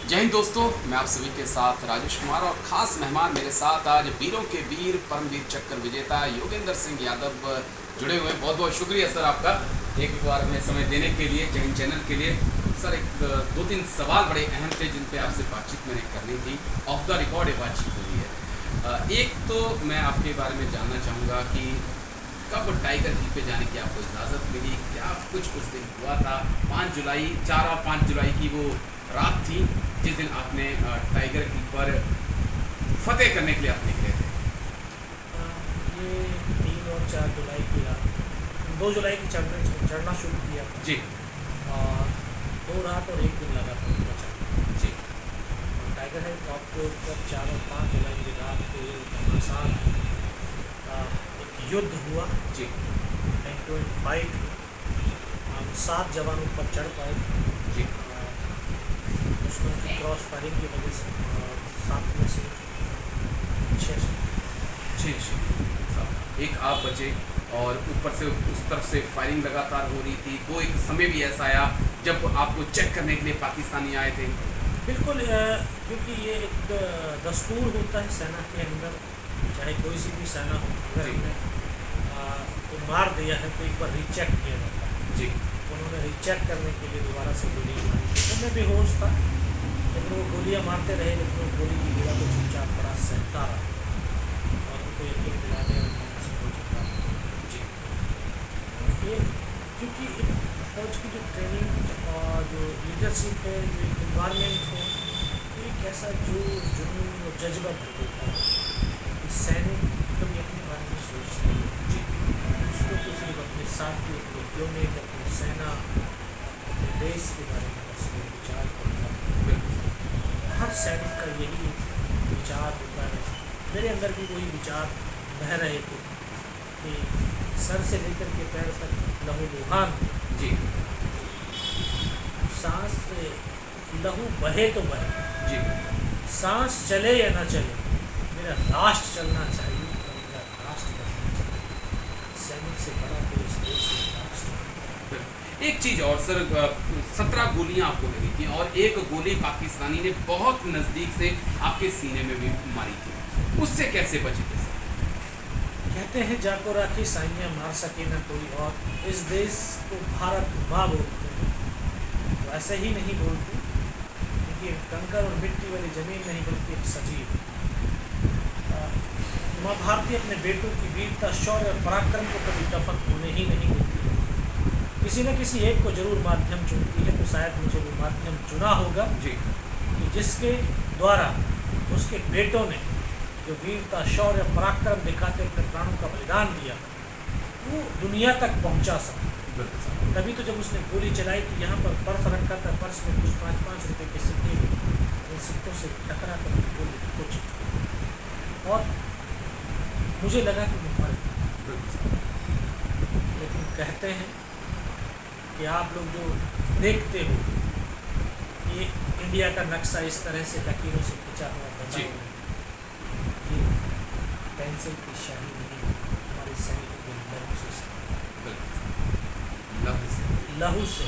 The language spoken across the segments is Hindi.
जय हिंद दोस्तों, मैं आप सभी के साथ राजेश कुमार और ख़ास मेहमान मेरे साथ आज वीरों के वीर परमवीर चक्र विजेता योगेंद्र सिंह यादव जुड़े हुए हैं। बहुत बहुत शुक्रिया सर आपका एक बार हमें समय देने के लिए, जय हिंद चैनल के लिए। सर एक दो तीन सवाल बड़े अहम थे जिन पे आपसे बातचीत मैंने करनी थी। ऑफ द रिकॉर्ड ये बातचीत हुई है। एक तो मैं आपके बारे में जानना चाहूँगा कि कब टाइगर हिल पे जाने की आपको इजाज़त मिली, क्या कुछ उस दिन हुआ था? 5 जुलाई 4 और 5 जुलाई की वो रात थी जिस दिन आपने टाइगर हिल पर फतेह करने के लिए आप निकले थे। ये 3 और 4 जुलाई की रात, 2 जुलाई की चढ़ना शुरू किया था जी। और 2 रात और 1 दिन लगा था उनको चढ़ना जी। और टाइगर हिल टॉप के ऊपर 4 और 5 जुलाई की रात को ये घमासान एक युद्ध हुआ जी। Hand to hand fight. हम 7 जवान ऊपर चढ़ पाए जी। दुश्मन की क्रॉस फायरिंग की वजह से 7 में से 6 एक आप बचे और ऊपर से उस तरफ से फायरिंग लगातार हो रही थी। वो एक समय भी ऐसा आया जब आपको चेक करने के लिए पाकिस्तानी आए थे। बिल्कुल, क्योंकि ये एक दस्तूर होता है सेना के अंदर, चाहे कोई सी भी सेना हो, अगर जी। हमने तो मार दिया है तो एक बार रीचेक किया जाता है। जी। उन्होंने रीचेक करने के लिए दोबारा से गोली मारी तो मैं बेहोश था, लेकिन वो गोलियां मारते रहे, लेकिन वो गोली की गिरा को चुपचाप बड़ा सहता रहा और उनको यकीन दिलाने और उनसे हो चुका। जी। ये क्योंकि एक फौज की जो ट्रेनिंग और जो लीडरशिप है, जो एक इन्वायरमेंट है, तो एक ऐसा जो जुनून और जज्बा भर देता है कि सैनिक कभी अपने बारे में सोचते हैं। जी। उसको तो सिर्फ अपने साथी, अपने यूनिट, अपनी सेना, अपने देश के बारे में बस वो विचार करता है। हर सैनिक का यही विचार होता है। मेरे अंदर भी वही विचार बह रहे थे कि सर से लेकर के पैर तक लहू लुहान, जी। सांस से लहू बहे तो बहे, जी। सांस चले या ना चले, मेरा राष्ट्र चलना चाहिए और मेरा राष्ट्र चलना चाहिए। सैनिक से बड़ा तो इस देश में राष्ट्र। एक चीज़ और सर, 17 गोलियां आपको लगी थी और एक गोली पाकिस्तानी ने बहुत नज़दीक से आपके सीने में भी मारी थी, उससे कैसे बचे थे सर? कहते हैं जाको राखी साइयाँ मार सके ना कोई और। इस देश को भारत माँ बोलते हैं, तो ऐसे ही नहीं बोलते क्योंकि कंकर और मिट्टी वाली ज़मीन नहीं बल्कि एक सजीव। माँ भारती अपने बेटों की वीरता, शौर्य और पराक्रम को कभी दफन होने ही नहीं देती है। किसी न किसी एक को जरूर माध्यम चुनती है, तो शायद मुझे वो माध्यम चुना होगा जी। कि जिसके द्वारा उसके बेटों ने जो वीरता, शौर्य, पराक्रम दिखाते अपने प्राणों का बलिदान दिया, वो दुनिया तक पहुंचा सका। तभी तो जब उसने गोली चलाई तो यहाँ पर पर्स रखा था, पर्स में कुछ 5-5 रुपए के सिक्के, उन सिक्कों से टकरा कर गोली कुछ और मुझे लगा कि वो मर गया। लेकिन कहते हैं कि आप लोग जो देखते हो ये इंडिया का नक्शा इस तरह से लकीरों से खिंचा हुआ बना हुआ है, ये पेंसिल की शाही नहीं, हमारे सैनिकों के लहू से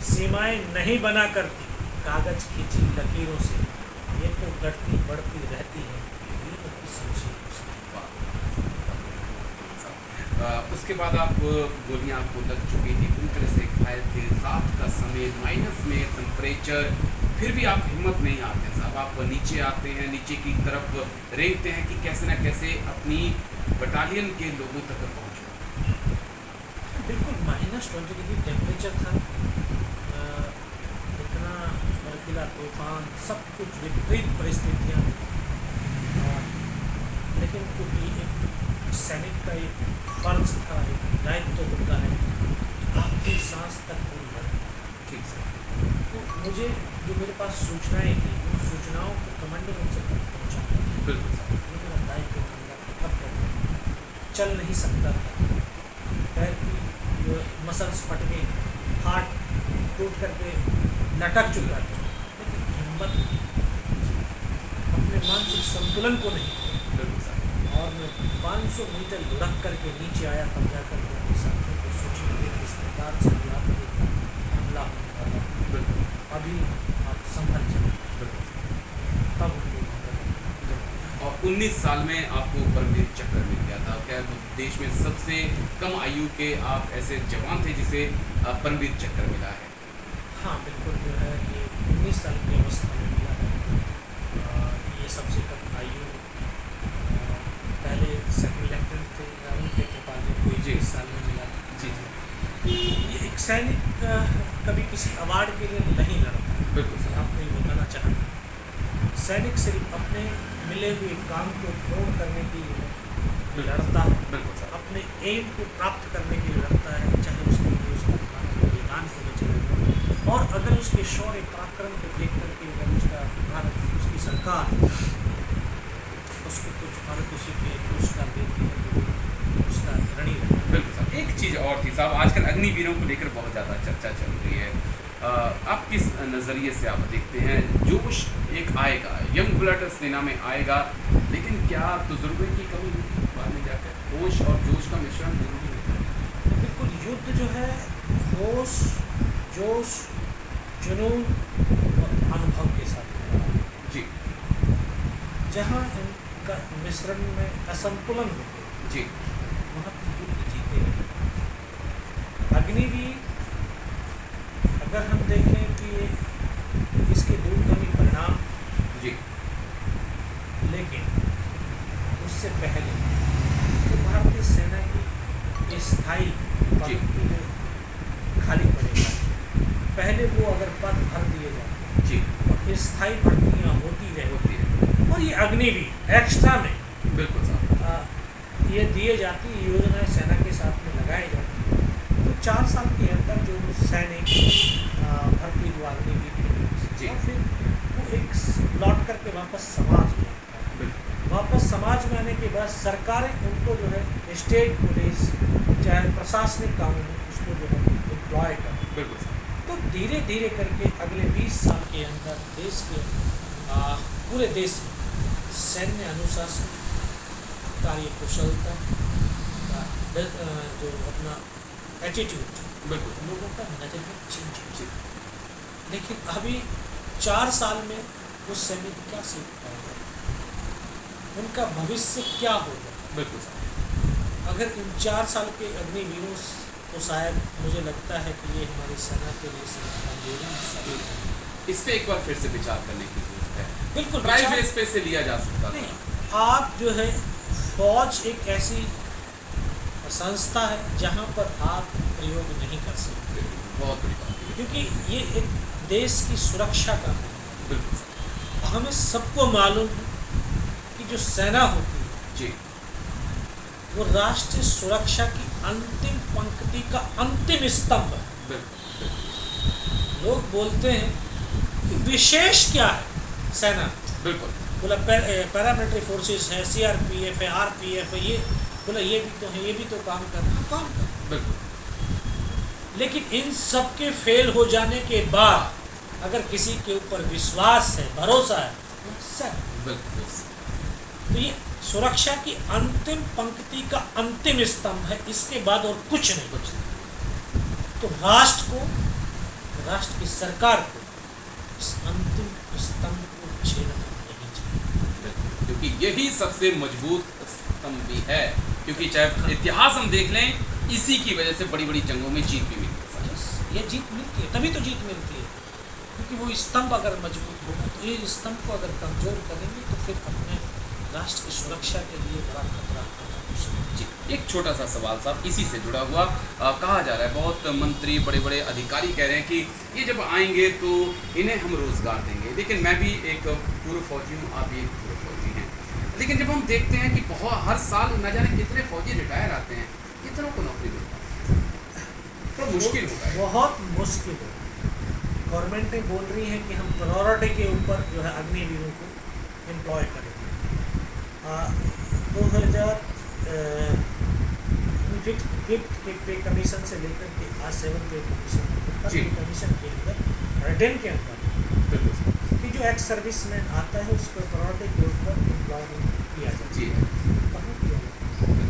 सीमाएं नहीं बना करती, कागज खींची लकीरों से, ये तो घटती बढ़ती रहती है वीरों की शमशीरों से। उसके बाद आप गोलियां आपको लग चुकी थी, पूरी तरह से घायल थे, रात का समय, माइनस में टेम्परेचर, फिर भी आप हिम्मत नहीं हारते साहब। आप नीचे आते हैं, नीचे की तरफ रेंगते हैं कि कैसे ना कैसे अपनी बटालियन के लोगों तक पहुँचो। बिल्कुल -20 डिग्री टेम्परेचर था, इतना बर्फीला तूफान, सब कुछ विपरीत परिस्थितियाँ, लेकिन क्योंकि एक सैनिक का एक फर्ज था, एक दायित्व होता है, आपकी सांस तक पूरी लड़े। ठीक सर। तो मुझे जो मेरे पास सूचनाएं थी, उन सूचनाओं को कमांडर उनसे तक पहुँचा। बिल्कुल सर। ये मेरा दायित्व था। अब चल नहीं सकता था, पैर की मसल्स फट गई, हार्ट टूट करके लटक चुका था, लेकिन हिम्मत अपने मानसिक संतुलन को नहीं, और मैं 500 मीटर लुढ़क करके नीचे आया, तब जाकर के अपने साथियों को सूचना दी किस प्रकार से हमला होने वाला। और अभी आप संभल जाए, तब उनको और 19 साल में आपको परमवीर चक्र मिल गया था। क्या देश में सबसे कम आयु के आप ऐसे जवान थे जिसे परमवीर चक्र मिला है? हाँ बिल्कुल, जो है ये 19 साल की अवस्था में मिला है। ये सबसे कम आयु, पहले सेकंड लेफ्टिनेंट थे राहुल के त्रिपाठी को 21 साल में मिला था। जी ये एक सैनिक कभी किसी अवार्ड के लिए नहीं लड़ता। बिल्कुल सर। आपको ये बताना चाहता, सैनिक सिर्फ अपने मिले हुए काम को पूर्ण करने के लिए लड़ता है, बिल्कुल सर। अपने एम को प्राप्त करने के लिए लड़ता है, चाहे उसके लिए उसका बलिदान होना चाहिए। और अगर उसके शौर्य पराक्रम को देख करके अगर उसका भारत, उसकी सरकार उसको कुछ भारत उसी के पुरस्कार देती है तो उसका ऋणी रहता है। बिल्कुल सर। एक चीज़ और थी साहब, आजकल अग्निवीरों को लेकर बहुत ज़्यादा चर्चा चल रही है। आप किस नज़रिए से आप देखते हैं? जोश एक आएगा, यंग ब्लड सेना में आएगा, लेकिन क्या तजुर्बे की कमी होगी बाद में जाकर? होश और जोश का मिश्रण जरूरी होता है। बिल्कुल, युद्ध जो है होश, जोश, जुनून और अनुभव के साथ होता है। जी जहाँ इनका मिश्रण में असंतुलन होते हैं, जी वहाँ पर युद्ध जीते नहीं। अग्निवीर अगर हम देखें कि इसके दूरगामी परिणाम, जी लेकिन उससे पहले तो भारतीय सेना की स्थायी पद खाली पड़ेगा। पहले वो अगर पद भर दिए जाए जी और स्थायी भर्तियाँ होती रहे और ये अग्निवीर एक्स्ट्रा में बिल्कुल साहब। ये दिए जाती, योजनाएं सेना के साथ में लगाई जाती, तो 4 साल के अंदर जो सैनिक भर्ती हुआ अग्निवीर जी। और फिर वो एक लौट करके वापस समाज में आता है। वापस समाज में आने के बाद सरकारें उनको जो है स्टेट पुलिस चाहे प्रशासनिक कानून में उसको जो है एम्प्लॉय करें। बिल्कुल साहब। तो धीरे धीरे करके अगले 20 साल के अंदर देश के पूरे देश में सैन्य अनुशासन, कार्यकुशलता, जो अपना एटीट्यूड बिल्कुल लोगों का नजर में चेंज। लेकिन अभी 4 साल में उस सैनिक क्या सीख पाएगा, उनका भविष्य क्या होगा? बिल्कुल साहब। अगर इन 4 साल के अग्निवीरों तो शायद मुझे लगता है कि ये हमारी सेना के लिए इस पे एक बार फिर से विचार करने की जरूरत है। बिल्कुल प्राइवेट स्पेस से लिया जा सकता नहीं, था। आप जो है फौज एक ऐसी संस्था है जहाँ पर आप प्रयोग नहीं कर सकते, बहुत बड़ी बात है। क्योंकि ये एक देश की सुरक्षा का है। बिल्कुल साहब। हमें सबको मालूम है कि जो सेना होती है जी वो राष्ट्रीय सुरक्षा की अंतिम पंक्ति का अंतिम स्तंभ है। बिल्कुल लोग बोलते हैं कि विशेष क्या है सेना, बिल्कुल बोला पैरामिलिट्री फोर्सेस है, सीआरपीएफ है, आरपीएफ है, ये बोला ये भी तो है, ये भी तो काम कर रहा है, काम कर। बिल्कुल। लेकिन इन सब के फेल हो जाने के बाद अगर किसी के ऊपर विश्वास है, भरोसा है, बिल्कुल तो ये सुरक्षा की अंतिम पंक्ति का अंतिम स्तंभ है, इसके बाद और कुछ नहीं। तो राष्ट्र को, राष्ट्र की सरकार को इस अंतिम स्तंभ को छेड़ना नहीं चाहिए, क्योंकि यही सबसे मजबूत स्तंभ भी है। क्योंकि चाहे इतिहास हम देख लें, इसी की वजह से बड़ी बड़ी जंगों में जीत भी मिलती है। ये जीत मिलती है, तभी तो जीत मिलती है, क्योंकि वो स्तंभ अगर मजबूत होगा तो ये स्तंभ को अगर कमजोर करेंगे तो फिर अपने राष्ट्र की सुरक्षा के लिए बड़ा खतरा होगा। जी, एक छोटा सा सवाल साहब इसी से जुड़ा हुआ, कहा जा रहा है, बहुत मंत्री बड़े बड़े अधिकारी कह रहे हैं कि ये जब आएंगे तो इन्हें हम रोजगार देंगे। लेकिन मैं भी एक पूर्व फौजी हूँ, आप भी एक पूर्व फौजी हैं, लेकिन जब हम देखते हैं कि बहुत हर साल न जाने कितने फौजी रिटायर आते हैं, कितनों को नौकरी मिल पाती है, तो मुश्किल होगा, बहुत मुश्किल है। गवर्नमेंट ने बोल रही है कि हम प्रायोरिटी के ऊपर जो है अग्निवीरों को एम्प्लॉय करेंगे। 2000 फिफ्थ पे कमीशन से लेकर के आज 7th पे कमीशन के अंदर रिटर्न के अंदर कि जो एक्स सर्विस में आता है उसको प्रायोरिटी के ऊपर एम्प्लॉयमेंट किया जाता है। कहाँ किया जाता है?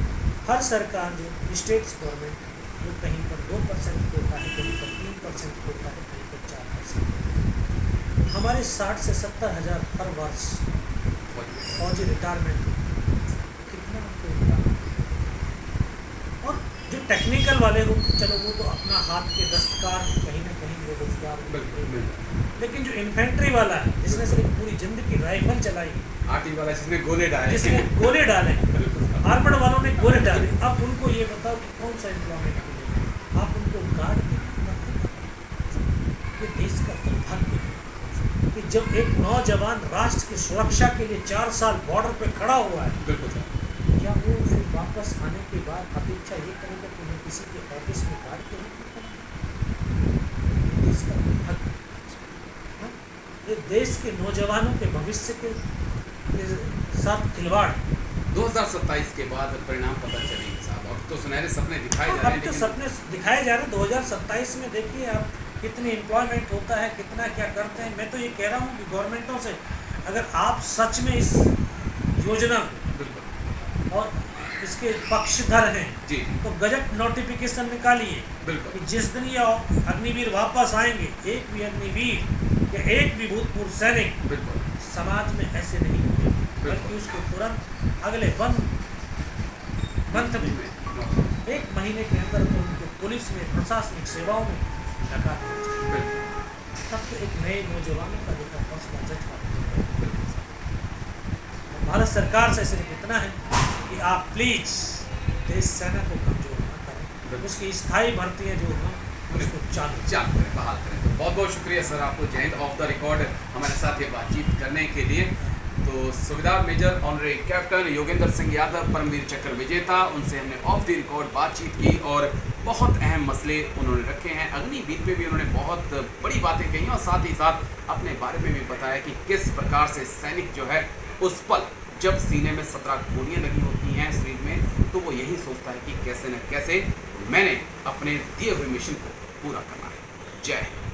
हर सरकार जो स्टेट्स गवर्नमेंट जो कहीं पर 2% कोटा है, कहीं पर 3% कोटा है, कहीं पर 4%। हमारे 60 से 70 हज़ार हर वर्ष फौजी रिटायरमेंट, कितना आपको इनकम? और जो टेक्निकल वाले हो, चलो वो तो अपना हाथ के दस्तकार कहीं ना कहीं वो रोजगार, लेकिन जो इन्फेंट्री वाला है जिसने सिर्फ पूरी जिंदगी राइफल चलाई, आर्टी वाला जिसने गोले डाले, आर्मड वालों ने गोले डाले, अब उनको ये बताओ कि कौन सा एम्प्लॉयमेंट मिलेगा? आप उनको गार्ड ये देश का दुर्भाग्य है कि जब एक नौजवान राष्ट्र की सुरक्षा के लिए 4 साल बॉर्डर पे खड़ा हुआ है, क्या वो फिर वापस आने के बाद अपेक्षा ये करेगा कि मैं किसी के ऑफिस में गार्ड के रूप में करूं? देश का दुर्भाग्य, ये देश के नौजवानों के भविष्य के साथ खिलवाड़। 2027 के बाद परिणाम पता चलेंगे साहब। अब तो सुनहरे सपने दिखाए जा रहे हैं, अब तो सपने दिखाए जा रहे हैं। 2027 में देखिए आप कितनी एम्प्लॉयमेंट होता है, कितना क्या करते हैं। मैं तो ये कह रहा हूँ कि गवर्नमेंटों से अगर आप सच में इस योजना और इसके पक्षधर हैं जी, तो गजट नोटिफिकेशन निकालिए कि जिस दिन ये अग्निवीर वापस आएंगे, एक भी अग्निवीर या एक भी भूतपूर्व सैनिक समाज में ऐसे नहीं होंगे, बल्कि उसको तुरंत अगले मंथ में 1 महीने के अंदर तो उनको पुलिस में, प्रशासनिक सेवाओं में लगा दिया। तब तो एक नए नौजवानों का देखा हौसला जज्बा। भारत सरकार से सिर्फ इतना है कि आप प्लीज देश सेना को कमजोर न करें, उसकी स्थायी भर्तियाँ जो हों उसको चालू करें, बहाल करें। तो बहुत बहुत शुक्रिया सर आपको, जय हिंद। ऑफ द रिकॉर्ड हमारे साथ ये बातचीत करने के लिए। तो Subedar major honorary captain Yogendra Singh Yadav Paramvir Chakra विजेता, उनसे हमने ऑफ द रिकॉर्ड बातचीत की और बहुत अहम मसले उन्होंने रखे हैं। अग्निवीर पे भी उन्होंने बहुत बड़ी बातें कही और साथ ही साथ अपने बारे में भी बताया कि किस प्रकार से सैनिक जो है उस पल जब सीने में 17 गोलियां लगी होती हैं शरीर में, तो वो यही सोचता है कि कैसे न कैसे मैंने अपने दिए हुए मिशन को पूरा करना है। जय हिंद।